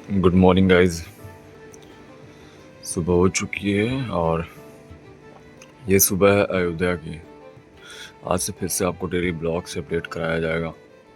Good morning guys. सुबह हो चुकी है और ये सुबह है अयोध्या की। आज से फिर से आपको डेली ब्लॉग से अपडेट कराया जाएगा।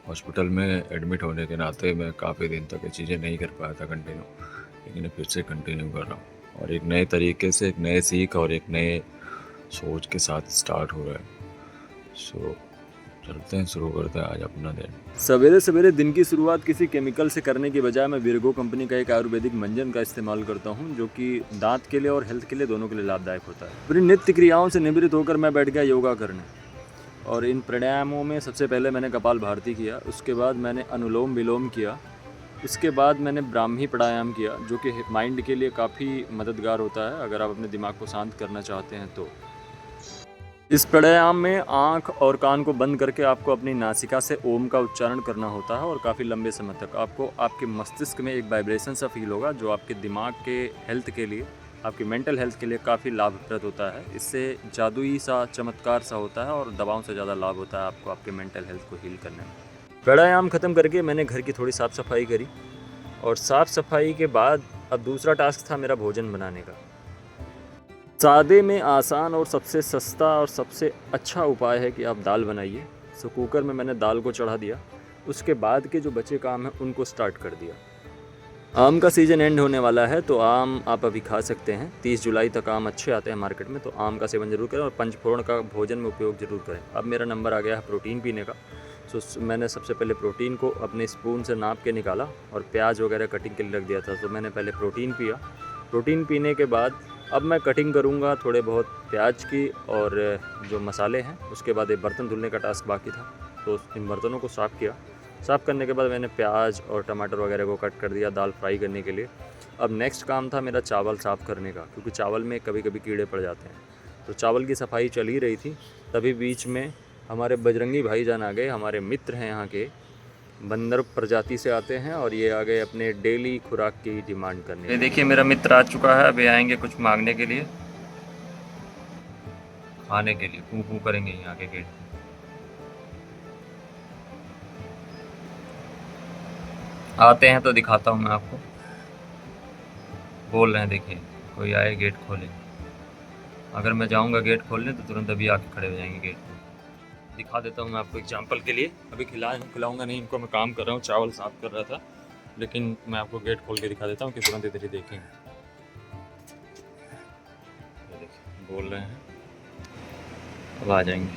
हॉस्पिटल में एडमिट होने के नाते मैं काफ़ी दिन तक ये चीज़ें नहीं कर पाया था कंटिन्यू, लेकिन ये फिर से कंटिन्यू कर रहा हूँ और एक नए तरीके से, एक नए सीख और एक नए सोच के साथ स्टार्ट हो रहा है। सो चलते हैं, शुरू करते हैं आज अपना दिन। सवेरे सवेरे दिन की शुरुआत किसी केमिकल से करने की बजाय मैं विर्गो कंपनी का एक आयुर्वेदिक मंजन का इस्तेमाल करता हूं, जो कि दांत के लिए और हेल्थ के लिए दोनों के लिए लाभदायक होता है। पूरी नित्य क्रियाओं से निवृत्त होकर मैं बैठ गया योगा करने। और इन प्राणायामों में सबसे पहले मैंने कपाल भारती किया, उसके बाद मैंने अनुलोम विलोम किया, उसके बाद मैंने ब्राह्मी प्राणायाम किया, जो कि माइंड के लिए काफ़ी मददगार होता है अगर आप अपने दिमाग को शांत करना चाहते हैं तो। इस प्राणायाम में आँख और कान को बंद करके आपको अपनी नासिका से ओम का उच्चारण करना होता है और काफ़ी लंबे समय तक आपको आपके मस्तिष्क में एक वाइब्रेशन सा फील होगा, जो आपके दिमाग के हेल्थ के लिए, आपकी मेंटल हेल्थ के लिए काफ़ी लाभप्रद होता है। इससे जादुई सा, चमत्कार सा होता है और दवाओं से ज़्यादा लाभ होता है आपको आपके मेंटल हेल्थ को हील करने में। प्राणायाम ख़त्म करके मैंने घर की थोड़ी साफ़ सफाई करी और साफ़ सफाई के बाद अब दूसरा टास्क था मेरा भोजन बनाने का। सादे में आसान और सबसे सस्ता और सबसे अच्छा उपाय है कि आप दाल बनाइए। सो कुकर में मैंने दाल को चढ़ा दिया, उसके बाद के जो बचे काम हैं उनको स्टार्ट कर दिया। आम का सीज़न एंड होने वाला है, तो आम आप अभी खा सकते हैं। 30 जुलाई तक आम अच्छे आते हैं मार्केट में, तो आम का सेवन ज़रूर करें और पंचफोड़न का भोजन में उपयोग ज़रूर करें। अब मेरा नंबर आ गया है प्रोटीन पीने का। सो मैंने सबसे पहले प्रोटीन को अपने स्पून से नाप के निकाला और प्याज वगैरह कटिंग के लिए रख दिया था। तो मैंने पहले प्रोटीन पिया। प्रोटीन पीने के बाद अब मैं कटिंग करूँगा थोड़े बहुत प्याज की, और जो मसाले हैं उसके बाद एक बर्तन धुलने का टास्क बाकी था, तो इन बर्तनों को साफ़ किया। साफ़ करने के बाद मैंने प्याज और टमाटर वगैरह को कट कर दिया दाल फ्राई करने के लिए। अब नेक्स्ट काम था मेरा चावल साफ़ करने का, क्योंकि चावल में कभी कभी कीड़े पड़ जाते हैं। तो चावल की सफाई चल ही रही थी, तभी बीच में हमारे बजरंगी भाईजान आ गए। हमारे मित्र हैं यहाँ के, बंदर प्रजाति से आते हैं, और ये आ गए अपने डेली खुराक की डिमांड करने। ये देखिए मेरा मित्र आ चुका है, अभी आएंगे कुछ मांगने के लिए, खाने के लिए। कू कू करेंगे यहाँ के गेट। आते हैं तो दिखाता हूँ मैं आपको। बोल रहे हैं देखिए, कोई आए गेट खोले। अगर मैं जाऊँगा गेट खोलने तो तुरंत अभी आके खड़े हो जाएंगे गेट पे। दिखा देता हूँ मैं आपको एग्जाम्पल के लिए। अभी खिलाऊंगा नहीं इनको, मैं काम कर रहा हूँ, चावल साफ़ कर रहा था, लेकिन मैं आपको गेट खोल के दिखा देता हूँ कि तुरंत इधर ही देखेंगे। बोल रहे हैं, अब आ जाएंगे।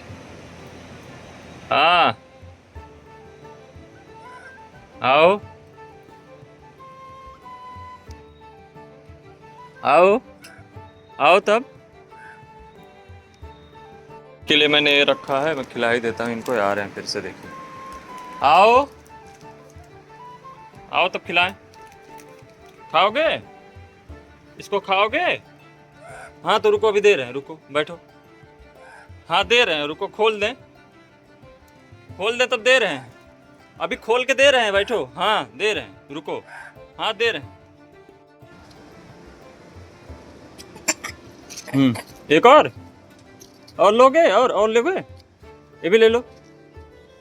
हाँ आओ आओ आओ। तब के लिए मैंने ये रखा है, मैं खिला ही देता हूँ इनको। आ रहे हैं फिर से, देखिए। आओ आओ तब खिलाएं। खाओगे इसको, खाओगे? हाँ तो रुको, अभी दे रहे हैं, रुको बैठो। हाँ दे रहे हैं, रुको, खोल दें, खोल दें तब दे रहे हैं। अभी खोल के दे रहे हैं, बैठो। हाँ दे रहे हैं, रुको। हाँ दे रहे हैं। एक और लोगे? और लोगे? ये भी ले लो,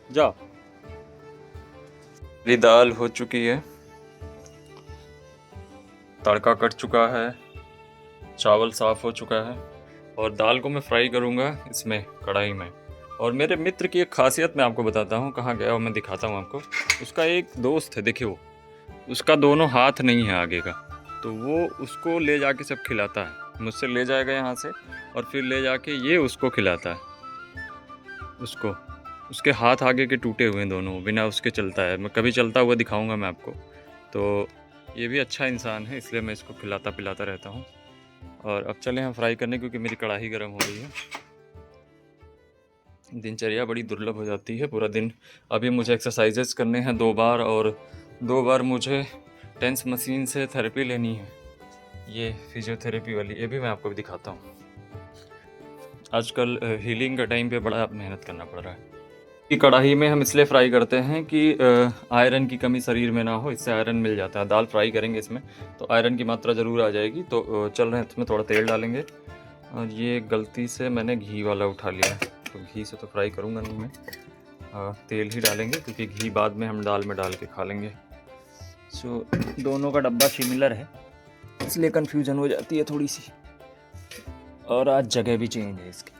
जाओ। मेरी दाल हो चुकी है, तड़का कट चुका है, चावल साफ हो चुका है, और दाल को मैं फ्राई करूँगा इसमें कढ़ाई में। और मेरे मित्र की एक खासियत मैं आपको बताता हूँ, कहाँ गया और मैं दिखाता हूँ आपको। उसका एक दोस्त है, देखिए वो, उसका दोनों हाथ नहीं है आगे का, तो वो उसको ले जाके सब खिलाता है। मुझसे ले जाएगा यहाँ से और फिर ले जाके ये उसको खिलाता है। उसको, उसके हाथ आगे के टूटे हुए हैं दोनों, बिना उसके चलता है। मैं कभी चलता हुआ दिखाऊंगा मैं आपको। तो ये भी अच्छा इंसान है, इसलिए मैं इसको खिलाता पिलाता रहता हूँ। और अब चले हम फ्राई करने, क्योंकि मेरी कढ़ाई गर्म हो रही है। दिनचर्या बड़ी दुर्लभ हो जाती है पूरा दिन। अभी मुझे एक्सरसाइजेस करने हैं 2 बार, और 2 बार मुझे टेंस मशीन से थेरेपी लेनी है, ये फिजियोथेरेपी वाली। ये भी मैं आपको दिखाता हूँ। आजकल हीलिंग का टाइम पे बड़ा मेहनत करना पड़ रहा है। कि कढ़ाई में हम इसलिए फ्राई करते हैं कि आयरन की कमी शरीर में ना हो, इससे आयरन मिल जाता है। दाल फ्राई करेंगे इसमें तो आयरन की मात्रा ज़रूर आ जाएगी। तो चल रहे हैं, इसमें थोड़ा तेल डालेंगे। और ये गलती से मैंने घी वाला उठा लिया, तो घी से तो फ्राई करूँगा नहीं मैं, तेल ही डालेंगे, क्योंकि घी बाद में हम दाल में डाल के खा लेंगे। सो दोनों का डब्बा सिमिलर है, इसलिए कन्फ्यूजन हो जाती है थोड़ी सी। और आज जगह भी चेंज है इसकी,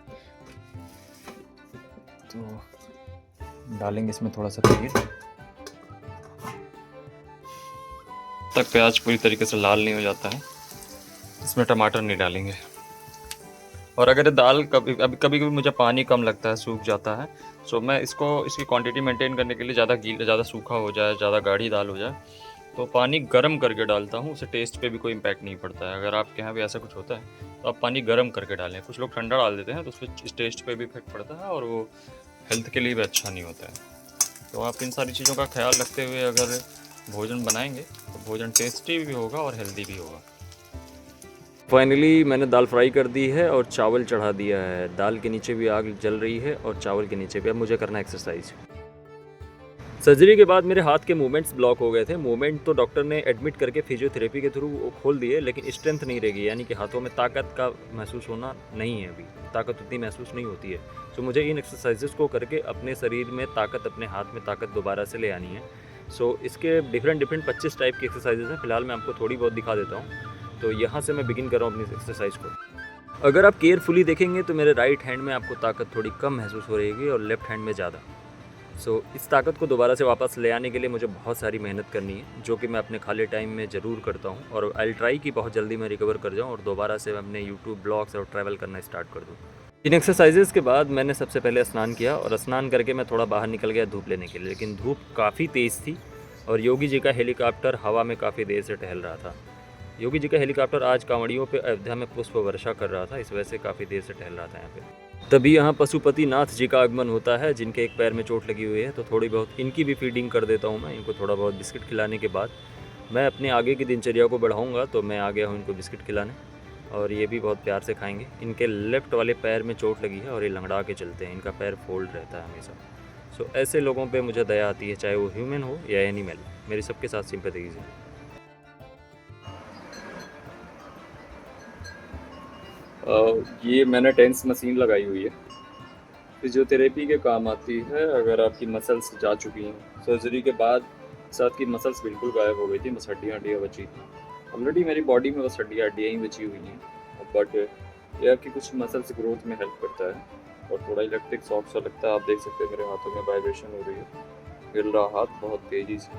तो डालेंगे इसमें थोड़ा सा तेल। तक प्याज पूरी तरीके से लाल नहीं हो जाता है, इसमें टमाटर नहीं डालेंगे। और अगर दाल कभी मुझे पानी कम लगता है, सूख जाता है, सो मैं इसकी क्वांटिटी मेंटेन करने के लिए ज़्यादा सूखा हो जाए, ज़्यादा गाढ़ी दाल हो जाए, तो पानी गर्म करके डालता हूँ। उससे टेस्ट पे भी कोई इम्पैक्ट नहीं पड़ता है। अगर आपके यहाँ भी ऐसा कुछ होता है तो आप पानी गर्म करके डालें। कुछ लोग ठंडा डाल देते हैं तो उससे टेस्ट पे भी इफेक्ट पड़ता है और वो हेल्थ के लिए भी अच्छा नहीं होता है। तो आप इन सारी चीज़ों का ख्याल रखते हुए अगर भोजन बनाएंगे तो भोजन टेस्टी भी होगा और हेल्दी भी होगा। फाइनली मैंने दाल फ्राई कर दी है और चावल चढ़ा दिया है। दाल के नीचे भी आग जल रही है और चावल के नीचे भी। अब मुझे करना एक्सरसाइज। सर्जरी के बाद मेरे हाथ के मूवमेंट्स ब्लॉक हो गए थे। मूवमेंट तो डॉक्टर ने एडमिट करके फिजियोथेरेपी के थ्रू खोल दिए, लेकिन स्ट्रेंथ नहीं रहेगी, यानी कि हाथों में ताकत का महसूस होना नहीं है। अभी ताकत उतनी महसूस नहीं होती है। तो मुझे इन एक्सरसाइजेस को करके अपने शरीर में ताकत, अपने हाथ में ताकत दोबारा से ले आनी है। सो इसके डिफरेंट 25 टाइप की एक्सरसाइजेस हैं। फिलहाल मैं आपको थोड़ी बहुत दिखा देता हूँ। तो यहाँ से मैं बिगिन कर रहा हूँ अपनी एक्सरसाइज को। अगर आप केयरफुली देखेंगे तो मेरे राइट हैंड में आपको ताकत थोड़ी कम महसूस हो रहेगी और लेफ्ट हैंड में ज़्यादा। सो इस ताकत को दोबारा से वापस ले आने के लिए मुझे बहुत सारी मेहनत करनी है, जो कि मैं अपने खाली टाइम में ज़रूर करता हूँ। और आई ट्राई कि बहुत जल्दी मैं रिकवर कर जाऊँ और दोबारा से मैं अपने यूट्यूब ब्लॉग्स और ट्रैवल करना स्टार्ट कर दूँ। इन एक्सरसाइजेज़ के बाद मैंने सबसे पहले स्नान किया और स्नान करके मैं थोड़ा बाहर निकल गया धूप लेने के लिए, लेकिन धूप काफ़ी तेज़ थी और योगी जी का हेलीकॉप्टर हवा में काफ़ी देर से टहल रहा था। योगी जी का हेलीकॉप्टर आज कांवड़ियों पे अयोध्या में पुष्प वर्षा कर रहा था, इस वजह से काफ़ी देर से टहल रहा था यहाँ पे। तभी यहाँ पशुपति नाथ जी का आगमन होता है, जिनके एक पैर में चोट लगी हुई है। तो थोड़ी बहुत इनकी भी फीडिंग कर देता हूँ मैं। इनको थोड़ा बहुत बिस्किट खिलाने के बाद मैं अपने आगे की दिनचर्या को बढ़ाऊँगा। तो मैं आ गया हूँ इनको बिस्किट खिलाने और ये भी बहुत प्यार से खाएंगे। इनके लेफ्ट वाले पैर में चोट लगी है और ये लंगड़ा के चलते हैं, इनका पैर फोल्ड रहता है हमेशा। सो ऐसे लोगों पे मुझे दया आती है, चाहे वो ह्यूमन हो या एनिमल। मेरी सबके साथ सिंपैथीज है। ये मैंने टेंस मशीन लगाई हुई है, फिजियोथेरेपी के काम आती है। अगर आपकी मसल्स जा चुकी हैं सर्जरी के बाद, साथ की मसल्स बिल्कुल गायब हो गई थी, बस हड्डियाँ बची थी। ऑलरेडी मेरी बॉडी में बस हड्डियाँ ही बची हुई हैं, बट यह कि कुछ मसल्स ग्रोथ में हेल्प करता है और थोड़ा इलेक्ट्रिक शॉक सा लगता है। आप देख सकते हैं मेरे हाथों में वाइब्रेशन हो रही है, हिल रहा हाथ बहुत तेज़ी से।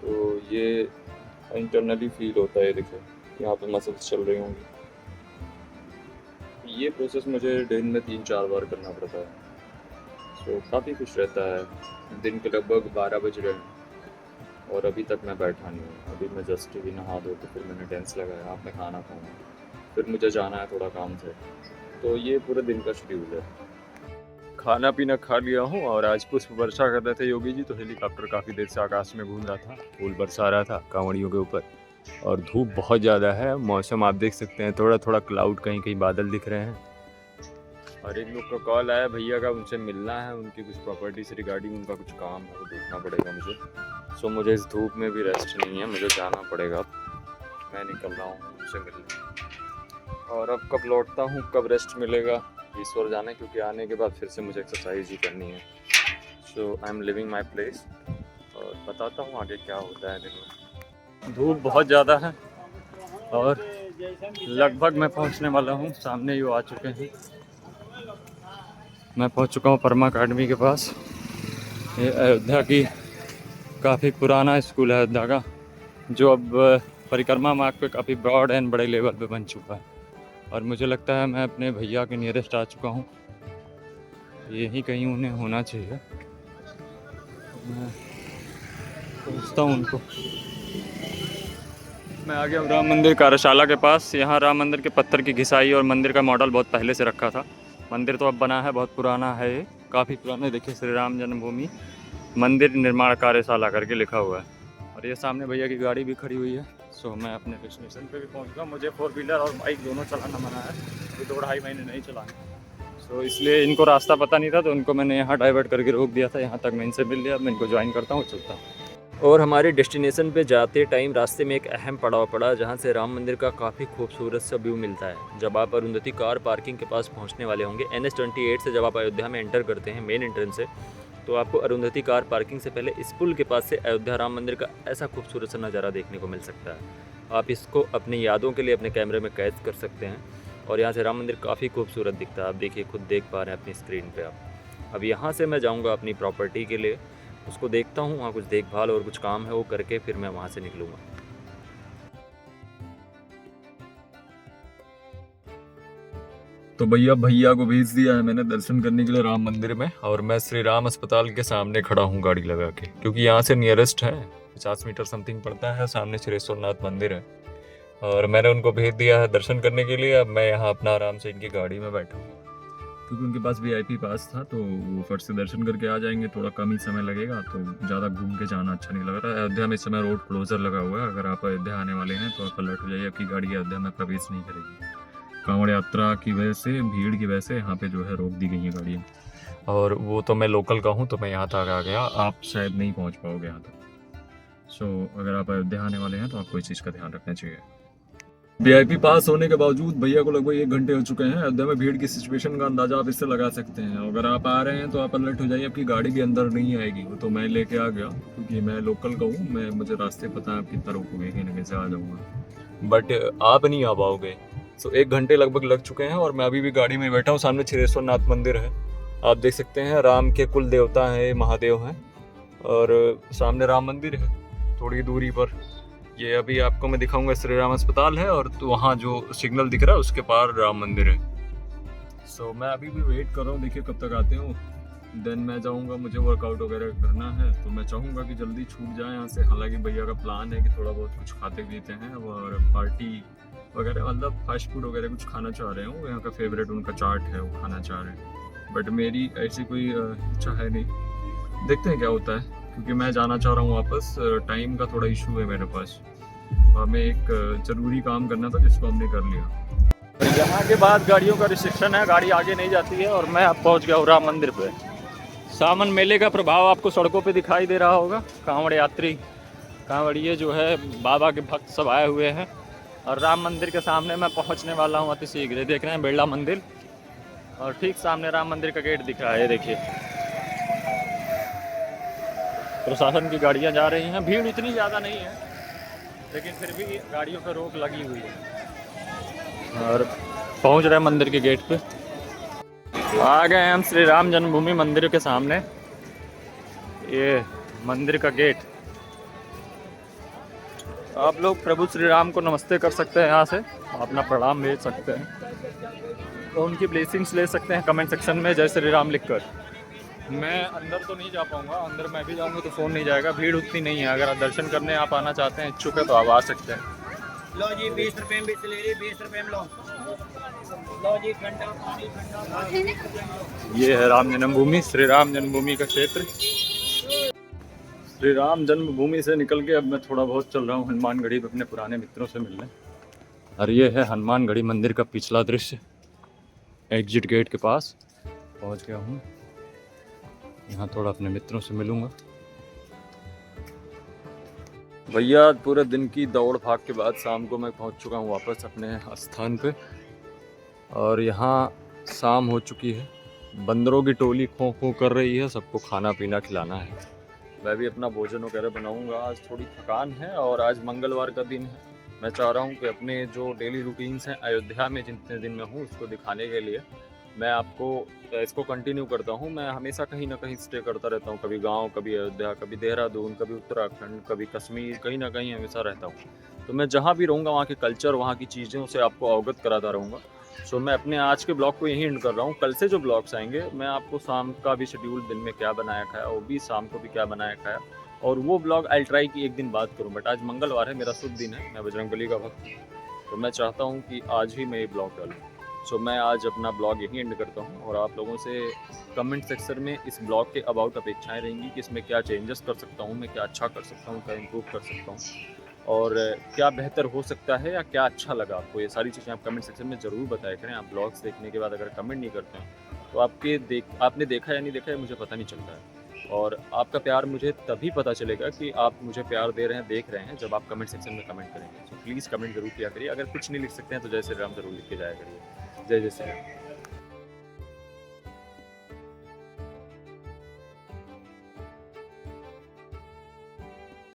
तो ये इंटरनली फील होता है, देखो यहाँ पे मसल्स चल रही होंगी। ये प्रोसेस मुझे दिन में 3-4 बार करना पड़ता है। सो काफ़ी खुश रहता है। दिन के लगभग 12 बज रहे हैं और अभी तक मैं बैठा नहीं हूँ। अभी मैं जस्ट ही नहा धो के फिर मैंने टेंस लगाया, आप मैं खाना खाऊँगा, फिर मुझे जाना है थोड़ा काम से। तो ये पूरे दिन का शेड्यूल है। खाना पीना खा लिया हूँ और आज पुष्प वर्षा कर रहे थे योगी जी, तो हेलीकॉप्टर काफ़ी देर से आकाश में घूम रहा था, फूल बरसा रहा था कांवड़ियों के ऊपर। और धूप बहुत ज़्यादा है, मौसम आप देख सकते हैं, थोड़ा थोड़ा क्लाउड, कहीं कहीं बादल दिख रहे हैं। और एक लोग का कॉल आया भैया का, उनसे मिलना है, उनकी कुछ प्रॉपर्टी से रिगार्डिंग उनका कुछ काम है, वो देखना पड़ेगा मुझे। सो मुझे इस धूप में भी रेस्ट नहीं है, मुझे जाना पड़ेगा। मैं निकल रहा हूँ उनसे मिलने। और अब कब लौटता हूँ, कब रेस्ट मिलेगा, ईश्वर जाने, क्योंकि आने के बाद फिर से मुझे एक्सरसाइज ही करनी है। So I am leaving my place और बताता हूँ आगे क्या होता है दिन में। धूप बहुत ज़्यादा है और लगभग मैं पहुँचने वाला हूँ। सामने ही वो आ चुके हैं। मैं पहुँच चुका हूँ परमा अकेडमी के पास। ये अयोध्या की काफ़ी पुराना स्कूल है अयोध्या का, जो अब परिक्रमा मार्ग पे काफ़ी ब्रॉड एंड बड़े लेवल पे बन चुका है। और मुझे लगता है मैं अपने भैया के नियरेस्ट आ चुका हूँ। यही कहीं उन्हें होना चाहिए। मैं पूछता हूँ उनको। मैं आ गया राम मंदिर कार्यशाला के पास। यहाँ राम मंदिर के पत्थर की घिसाई और मंदिर का मॉडल बहुत पहले से रखा था। मंदिर तो अब बना है, बहुत पुराना है, ये काफ़ी पुराना। देखिए श्री राम जन्मभूमि मंदिर निर्माण कार्यशाला करके लिखा हुआ है। और ये सामने भैया की गाड़ी भी खड़ी हुई है। सो मैं अपने डेस्टिनेशन पे भी पहुँच गया। मुझे 4 व्हीलर और बाइक दोनों चलाना मना है, अभी 2-2.5 महीने नहीं चलाना। सो इसलिए इनको रास्ता पता नहीं था, तो उनको मैंने यहाँ डाइवर्ट करके रोक दिया था। यहाँ तक मैं इनसे मिल लिया, मैं इनको ज्वाइन करता हूँ, चलता हूँ। और हमारे डेस्टिनेशन पे जाते टाइम रास्ते में एक अहम पड़ाव पड़ा, जहाँ से राम मंदिर का काफ़ी खूबसूरत सा व्यू मिलता है। जब आप अरुंधति कार पार्किंग के पास पहुँचने वाले होंगे, NH 28 से जब आप अयोध्या में एंटर करते हैं मेन एंट्रेंस से, तो आपको अरुंधति कार पार्किंग से पहले इस पुल के पास से अयोध्या राम मंदिर का ऐसा खूबसूरत सा नज़ारा देखने को मिल सकता है। आप इसको अपनी यादों के लिए अपने कैमरे में कैद कर सकते हैं और यहाँ से राम मंदिर काफ़ी खूबसूरत दिखता है। आप देखिए, खुद देख पा रहे हैं अपनी स्क्रीन पे आप। अब यहाँ से मैं जाऊँगा अपनी प्रॉपर्टी के लिए, उसको देखता हूँ, वहाँ कुछ देखभाल और कुछ काम है वो करके फिर मैं वहाँ से निकलूँगा। तो भैया को भेज दिया है मैंने दर्शन करने के लिए राम मंदिर में, और मैं श्री राम अस्पताल के सामने खड़ा हूँ गाड़ी लगा के, क्योंकि यहाँ से नियरेस्ट है, 50 मीटर समथिंग पड़ता है। सामने श्रीश्वरनाथ मंदिर है और मैंने उनको भेज दिया है दर्शन करने के लिए। अब मैं यहाँ अपना आराम से इनकी गाड़ी में बैठा हूँ, क्योंकि उनके पास VIP पास था, तो वो फट से दर्शन करके आ जाएंगे। थोड़ा कम ही समय लगेगा, तो ज़्यादा घूम के जाना अच्छा नहीं लग रहा है। अयोध्या में इस समय रोड क्लोजर लगा हुआ है। अगर आप अयोध्या आने वाले हैं तो आप अलर्ट हो जाइए, आपकी गाड़ी अयोध्या में प्रवेश नहीं करेगी। कांवड़ यात्रा की वजह से, भीड़ की वजह से यहाँ पे जो है रोक दी गई है गाड़ियाँ। और वो तो मैं लोकल का हूँ, तो मैं यहाँ तक आ गया, आप शायद नहीं पहुँच पाओगे यहाँ तक। सो अगर आप अयोध्या आने वाले हैं तो आपको इस चीज़ का ध्यान रखना चाहिए। VIP पास होने के बावजूद भैया को लगभग 1 घंटे हो चुके हैं। अयोध्या में भीड़ की सिचुएशन का अंदाजा आप इससे लगा सकते हैं। अगर आप आ रहे हैं तो आप अलर्ट हो जाइए, आपकी गाड़ी भी अंदर नहीं आएगी। वो तो मैं लेके आ गया, क्योंकि मैं लोकल का हूँ, मुझे रास्ते पता है आप कितना रोकोगे, कहीं ना कहीं से आ जाऊँगा, बट आप नहीं आ पाओगे। सो 1 घंटे लगभग लग चुके हैं और मैं अभी भी गाड़ी में बैठा हूँ। सामने क्षीरेश्वरनाथ मंदिर है, आप देख सकते हैं, राम के कुल देवता हैं, महादेव हैं, और सामने राम मंदिर है थोड़ी दूरी पर। ये अभी आपको मैं दिखाऊंगा, श्री राम अस्पताल है और तो वहाँ जो सिग्नल दिख रहा है उसके पार राम मंदिर है। सो मैं अभी भी वेट कर रहा हूँ, देखिए कब तक आते हो, देन मैं जाऊँगा। मुझे वर्कआउट वगैरह करना है, तो मैं चाहूँगा कि जल्दी छूट जाए यहाँ से। हालांकि भैया का प्लान है कि थोड़ा बहुत कुछ खाते पीते हैं और पार्टी वगैरह, मतलब फास्ट फूड वगैरह कुछ खाना चाह रहे हो। यहाँ का फेवरेट उनका चाट है, वो खाना चाह रहे हैं, बट मेरी ऐसी कोई इच्छा है नहीं। देखते हैं क्या होता है, क्योंकि मैं जाना चाह रहा हूँ वापस। टाइम का थोड़ा इशू है मेरे पास, हमें एक ज़रूरी काम करना था जिसको हमने कर लिया। यहाँ के बाद गाड़ियों का रिस्ट्रिक्शन है, गाड़ी आगे नहीं जाती है और मैं अब पहुँच गया हूँ राम मंदिर पे। सावन मेले का प्रभाव आपको सड़कों पे दिखाई दे रहा होगा। कांवड़ यात्री, कांवड़िए जो है, बाबा के भक्त सब आए हुए हैं और राम मंदिर के सामने मैं पहुँचने वाला हूँ अति शीघ्र। देख रहे हैं बिरला मंदिर, और ठीक सामने राम मंदिर का गेट दिख रहा है, देखिए। प्रशासन की गाड़ियाँ जा रही हैं, भीड़ इतनी ज़्यादा नहीं है, लेकिन फिर भी गाड़ियों पर रोक लगी हुई है। और पहुंच रहे हैं मंदिर के गेट पे। आ गए हैं हम श्री राम जन्मभूमि मंदिर के सामने, ये मंदिर का गेट। आप लोग प्रभु श्री राम को नमस्ते कर सकते हैं, यहाँ से अपना प्रणाम भेज सकते हैं, तो उनकी ब्लेसिंग्स ले सकते हैं कमेंट सेक्शन में जय श्री राम लिखकर। मैं अंदर तो नहीं जा पाऊंगा, अंदर मैं भी जाऊंगा तो फ़ोन नहीं जाएगा, भीड़ उतनी नहीं है। अगर आप दर्शन करने आप आना चाहते हैं, इच्छुक है, तो आप आ सकते हैं। लो जी 20 रुपए में बिस्लेरी, 20 रुपए में लो जी ठंडा पानी, ठंडा। ये है राम जन्मभूमि, श्री राम जन्मभूमि का क्षेत्र। श्री राम जन्मभूमि से निकल के अब मैं थोड़ा बहुत चल रहा हूँ हनुमानगढ़ी अपने पुराने मित्रों से मिलने। और ये है हनुमानगढ़ी मंदिर का पिछला दृश्य, एग्जिट गेट के पास पहुँच गया हूँ। यहाँ थोड़ा अपने मित्रों से मिलूँगा। भैया पूरे दिन की दौड़ भाग के बाद शाम को मैं पहुँच चुका हूँ वापस अपने स्थान पे, और यहाँ शाम हो चुकी है। बंदरों की टोली खो खो कर रही है, सबको खाना पीना खिलाना है। मैं भी अपना भोजन वगैरह बनाऊँगा। आज थोड़ी थकान है और आज मंगलवार का दिन है। मैं चाह रहा हूँ कि अपने जो डेली रूटीन्स हैं अयोध्या में जितने दिन में हूँ उसको दिखाने के लिए मैं आपको इसको कंटिन्यू करता हूँ। मैं हमेशा कहीं ना कहीं स्टे करता रहता हूँ, कभी गांव, कभी अयोध्या, कभी देहरादून, कभी उत्तराखंड, कभी कश्मीर, कहीं ना कहीं हमेशा रहता हूँ। तो मैं जहाँ भी रहूँगा वहाँ के कल्चर, वहाँ की चीज़ों से आपको अवगत कराता रहूँगा। सो मैं अपने आज के ब्लॉग को यहीं एंड कर रहा हूँ। कल से जो ब्लॉग्स आएंगे मैं आपको शाम का भी शेड्यूल, दिन में क्या बनाया खाया, वो भी शाम को भी क्या बनाया खाया, और वो ब्लॉग आई ट्राई की एक दिन बात करूँ। बट आज मंगलवार है, मेरा शुभ दिन है, मैं बजरंगबली का भक्त हूँ, तो मैं चाहता हूँ कि आज ही मैं ये ब्लॉग डालूँ। सो मैं आज अपना ब्लॉग यहीं एंड करता हूँ, और आप लोगों से कमेंट सेक्शन में इस ब्लॉग के अबाउट अपेक्षाएं रहेंगी कि इसमें क्या चेंजेस कर सकता हूँ मैं, क्या अच्छा कर सकता हूँ, क्या इम्प्रूव कर सकता हूँ, और क्या बेहतर हो सकता है, या क्या अच्छा लगा आपको। ये सारी चीज़ें आप कमेंट सेक्शन में ज़रूर बताया करें। आप ब्लॉग्स देखने के बाद अगर कमेंट नहीं करते हैं तो आपने देखा या नहीं देखा है मुझे पता नहीं चलता है, और आपका प्यार मुझे तभी पता चलेगा कि आप मुझे प्यार दे रहे हैं, देख रहे हैं, जब आप कमेंट सेक्शन में कमेंट करेंगे। सो प्लीज़ कमेंट जरूर किया करिए। अगर कुछ नहीं लिख सकते हैं तो जय श्री राम जरूर लिख के जाया करिए। जय जय श्री राम।